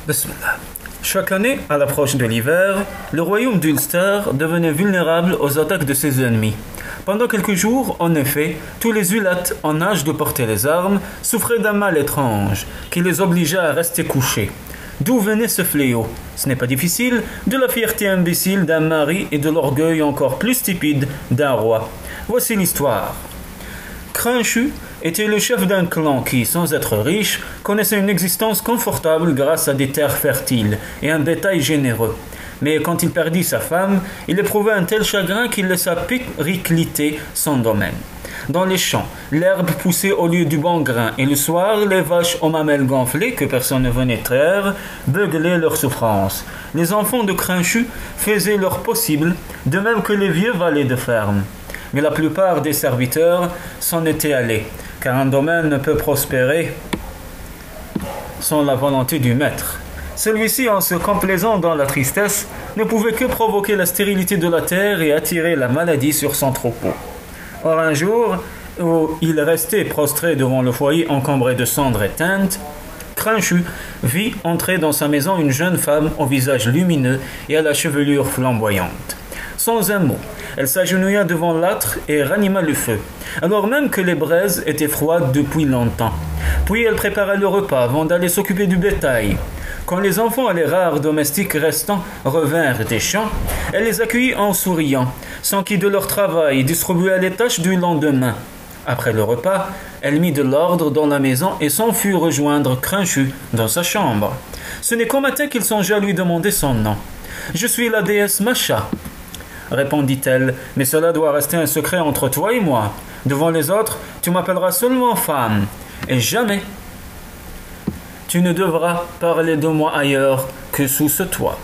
Bismillah. Chaque année, à l'approche de l'hiver, le royaume d'Ulster devenait vulnérable aux attaques de ses ennemis. Pendant quelques jours, en effet, tous les Ulates en âge de porter les armes souffraient d'un mal étrange qui les obligea à rester couchés. D'où venait ce fléau? Ce n'est pas difficile, de la fierté imbécile d'un mari et de l'orgueil encore plus stupide d'un roi. Voici l'histoire. Crinchu était le chef d'un clan qui, sans être riche, connaissait une existence confortable grâce à des terres fertiles et un bétail généreux. Mais quand il perdit sa femme, il éprouva un tel chagrin qu'il laissa péricliter son domaine. Dans les champs, l'herbe poussait au lieu du bon grain, et le soir, les vaches aux mamelles gonflées, que personne ne venait traire, beuglaient leur souffrance. Les enfants de Crinchu faisaient leur possible, de même que les vieux valets de ferme. Mais la plupart des serviteurs s'en étaient allés, car un domaine ne peut prospérer sans la volonté du maître. Celui-ci, en se complaisant dans la tristesse, ne pouvait que provoquer la stérilité de la terre et attirer la maladie sur son troupeau. Or un jour, où il restait prostré devant le foyer encombré de cendres éteintes, Crinchu vit entrer dans sa maison une jeune femme au visage lumineux et à la chevelure flamboyante. Sans un mot, elle s'agenouilla devant l'âtre et ranima le feu, alors même que les braises étaient froides depuis longtemps. Puis elle prépara le repas avant d'aller s'occuper du bétail. Quand les enfants et les rares domestiques restants revinrent des champs, elle les accueillit en souriant, s'enquit de leur travail et distribua les tâches du lendemain. Après le repas, elle mit de l'ordre dans la maison et s'en fut rejoindre Crinchu dans sa chambre. Ce n'est qu'au matin qu'il songea à lui demander son nom. « Je suis la déesse Masha », répondit-elle, « mais cela doit rester un secret entre toi et moi. Devant les autres, tu m'appelleras seulement femme, et jamais tu ne devras parler de moi ailleurs que sous ce toit. »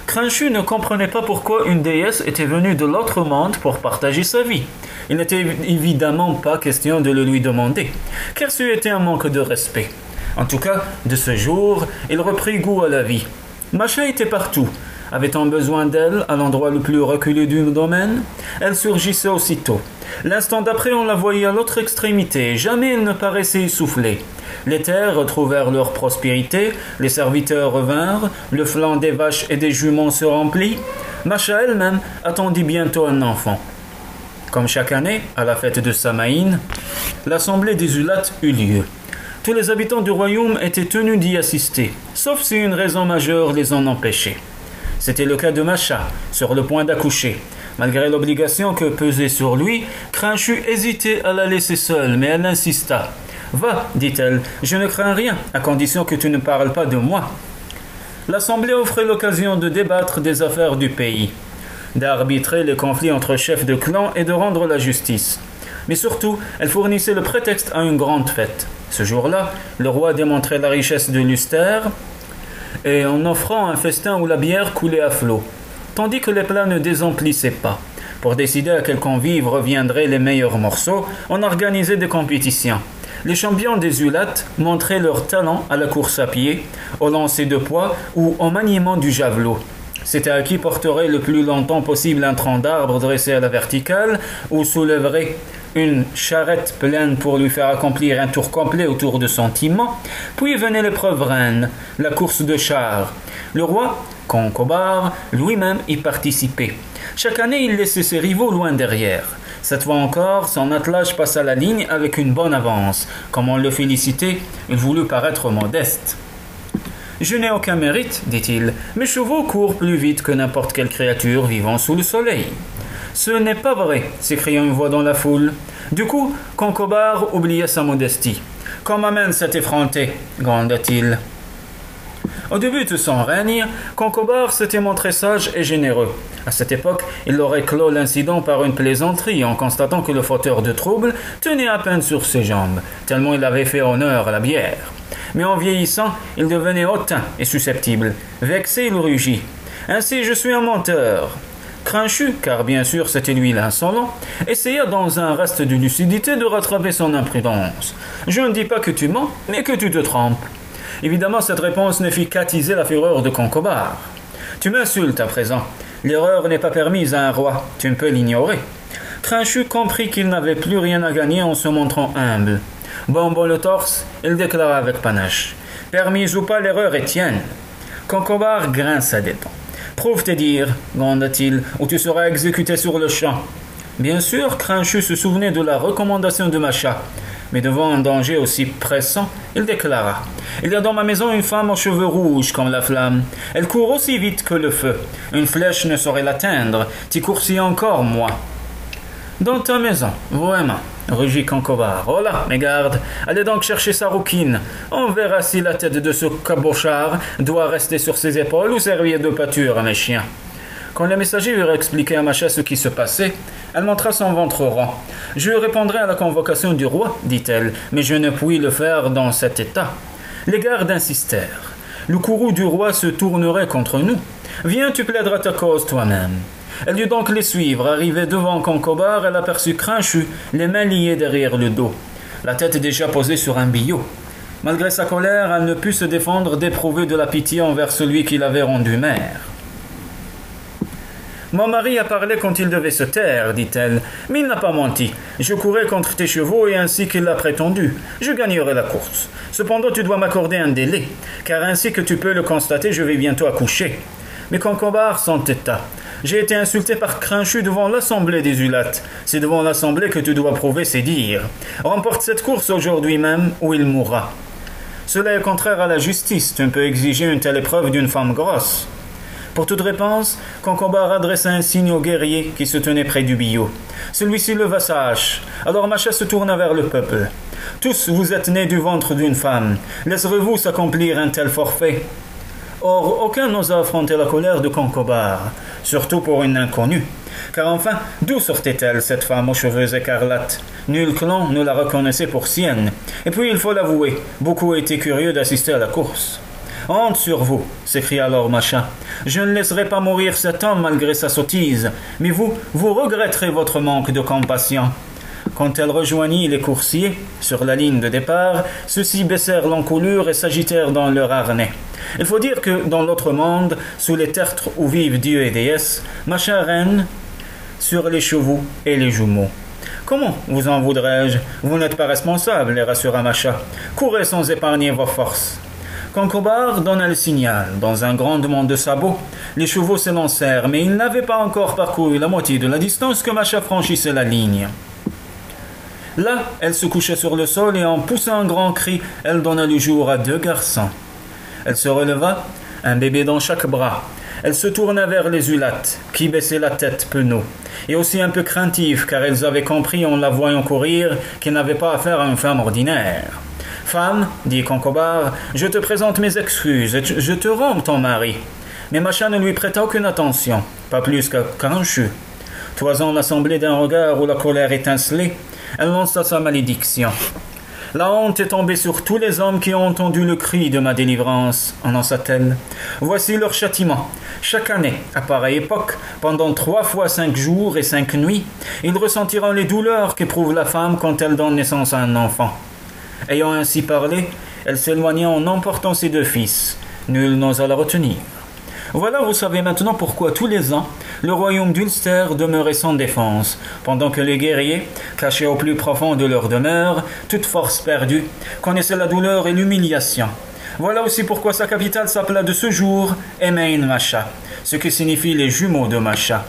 Crinchu ne comprenait pas pourquoi une déesse était venue de l'autre monde pour partager sa vie. Il n'était évidemment pas question de le lui demander, car ce était un manque de respect. En tout cas, de ce jour, il reprit goût à la vie. Masha était partout. Avait-on besoin d'elle à l'endroit le plus reculé du domaine? Elle surgissait aussitôt. L'instant d'après, on la voyait à l'autre extrémité, et jamais elle ne paraissait essoufflée. Les terres retrouvèrent leur prospérité, les serviteurs revinrent, le flanc des vaches et des juments se remplit. Masha elle-même attendit bientôt un enfant. Comme chaque année, à la fête de Samaïn, l'assemblée des Ulates eut lieu. Tous les habitants du royaume étaient tenus d'y assister, sauf si une raison majeure les en empêchait. C'était le cas de Masha, sur le point d'accoucher. Malgré l'obligation que pesait sur lui, Crinchu hésitait à la laisser seule, mais elle insista. « Va, dit-elle, je ne crains rien, à condition que tu ne parles pas de moi. » L'assemblée offrait l'occasion de débattre des affaires du pays, d'arbitrer les conflits entre chefs de clan et de rendre la justice. Mais surtout, elle fournissait le prétexte à une grande fête. Ce jour-là, le roi démontrait la richesse de l'Ulster et en offrant un festin où la bière coulait à flot, tandis que les plats ne désemplissaient pas. Pour décider à quel convive reviendraient les meilleurs morceaux, on organisait des compétitions. Les champions des Ulates montraient leur talent à la course à pied, au lancer de poids ou au maniement du javelot. C'était à qui porterait le plus longtemps possible un tronc d'arbre dressé à la verticale ou soulèverait une charrette pleine pour lui faire accomplir un tour complet autour de son timon. Puis venait l'épreuve reine, la course de chars. Le roi, Concobar, lui-même y participait. Chaque année, il laissait ses rivaux loin derrière. Cette fois encore, son attelage passa la ligne avec une bonne avance. Comme on le félicitait, il voulut paraître modeste. « Je n'ai aucun mérite, dit-il. Mes chevaux courent plus vite que n'importe quelle créature vivant sous le soleil. » « Ce n'est pas vrai, s'écria une voix dans la foule. Du coup, Concobar oublia sa modestie. « Qu'on m'amène cet effronté, gronda-t-il. Au début de son règne, Concobar s'était montré sage et généreux. À cette époque, il aurait clos l'incident par une plaisanterie en constatant que le fauteur de trouble tenait à peine sur ses jambes, tellement il avait fait honneur à la bière. Mais en vieillissant, il devenait hautain et susceptible. Vexé, il rugit. « Ainsi, je suis un menteur. » Crinchu, car bien sûr c'était lui l'insolent, essaya dans un reste de lucidité de rattraper son imprudence. « Je ne dis pas que tu mens, mais que tu te trompes. » Évidemment, cette réponse ne fit qu'attiser la fureur de Concobar. « Tu m'insultes à présent. L'erreur n'est pas permise à un roi, tu ne peux l'ignorer. » Crinchu comprit qu'il n'avait plus rien à gagner en se montrant humble. Bombant le torse, il déclara avec panache. « Permise ou pas, l'erreur est tienne. » Concobar grinça des dents. Prouve tes dires, gronda-t-il, ou tu seras exécuté sur le champ. Bien sûr, Crinchu se souvenait de la recommandation de Macha, mais devant un danger aussi pressant, il déclara: Il y a dans ma maison une femme aux cheveux rouges comme la flamme. Elle court aussi vite que le feu. Une flèche ne saurait l'atteindre. T'y coursis encore, moi. Dans ta maison, vraiment, rugit Concobar. Oh là, mes gardes, allez donc chercher sa rouquine. On verra si la tête de ce cabochard doit rester sur ses épaules ou servir de pâture à mes chiens. Quand les messagers eurent expliqué à Macha ce qui se passait, elle montra son ventre rond. Je répondrai à la convocation du roi, dit-elle, mais je ne puis le faire dans cet état. Les gardes insistèrent. Le courroux du roi se tournerait contre nous. Viens, tu plaideras ta cause toi-même. Elle dut donc les suivre. Arrivée devant Concobar, elle aperçut Crinchu, les mains liées derrière le dos, la tête déjà posée sur un billot. Malgré sa colère, elle ne put se défendre d'éprouver de la pitié envers celui qui l'avait rendue mère. Mon mari a parlé quand il devait se taire, dit-elle, mais il n'a pas menti. Je courais contre tes chevaux et ainsi qu'il l'a prétendu. Je gagnerai la course. Cependant, tu dois m'accorder un délai, car ainsi que tu peux le constater, je vais bientôt accoucher. Mais Concobar s'entêta. J'ai été insulté par Crinchu devant l'assemblée des Ulates. C'est devant l'assemblée que tu dois prouver ses dires. Remporte cette course aujourd'hui même, ou il mourra. Cela est contraire à la justice. Tu ne peux exiger une telle épreuve d'une femme grosse. Pour toute réponse, Concobar adressa un signe au guerrier qui se tenait près du billot. Celui-ci leva sa hache. Alors Macha se tourna vers le peuple. Tous vous êtes nés du ventre d'une femme. Laisserez-vous s'accomplir un tel forfait? Or, aucun n'osa affronter la colère de Concobar, surtout pour une inconnue. Car enfin, d'où sortait-elle, cette femme aux cheveux écarlates? Nul clan ne la reconnaissait pour sienne. Et puis, il faut l'avouer, beaucoup étaient curieux d'assister à la course. « Honte sur vous !» s'écria alors Macha. « Je ne laisserai pas mourir cet homme malgré sa sottise, mais vous regretterez votre manque de compassion. » Quand elle rejoignit les coursiers, sur la ligne de départ, ceux-ci baissèrent l'encolure et s'agitèrent dans leur harnais. Il faut dire que, dans l'autre monde, sous les tertres où vivent dieux et déesses, Macha règne sur les chevaux et les jumeaux. « Comment vous en voudrais-je? Vous n'êtes pas responsable, les rassura Macha. Courez sans épargner vos forces. » Concobar donna le signal. Dans un grondement de sabots, les chevaux s'élancèrent, mais ils n'avaient pas encore parcouru la moitié de la distance que Macha franchissait la ligne. Là, elle se coucha sur le sol et en poussant un grand cri, elle donna le jour à 2 garçons. Elle se releva, un bébé dans chaque bras. Elle se tourna vers les Ulates, qui baissaient la tête penauds, et aussi un peu craintives, car elles avaient compris en la voyant courir qu'elle n'avait pas affaire à une femme ordinaire. « Femme, dit Concobar, je te présente mes excuses, et je te rends ton mari. » Mais Macha ne lui prêta aucune attention, pas plus qu'à Crinchu. Toisant l'assemblée d'un regard où la colère étincelait, elle lança sa malédiction. « La honte est tombée sur tous les hommes qui ont entendu le cri de ma délivrance, annonça-t-elle. Voici leur châtiment. Chaque année, à pareille époque, pendant 3 fois 5 jours et 5 nuits, ils ressentiront les douleurs qu'éprouve la femme quand elle donne naissance à un enfant. » Ayant ainsi parlé, elle s'éloigna en emportant ses 2 fils. Nul n'osa la retenir. Voilà, vous savez maintenant pourquoi tous les ans, le royaume d'Ulster demeurait sans défense, pendant que les guerriers, cachés au plus profond de leur demeure, toute force perdue, connaissaient la douleur et l'humiliation. Voilà aussi pourquoi sa capitale s'appela de ce jour Emain Macha, ce qui signifie les jumeaux de Macha.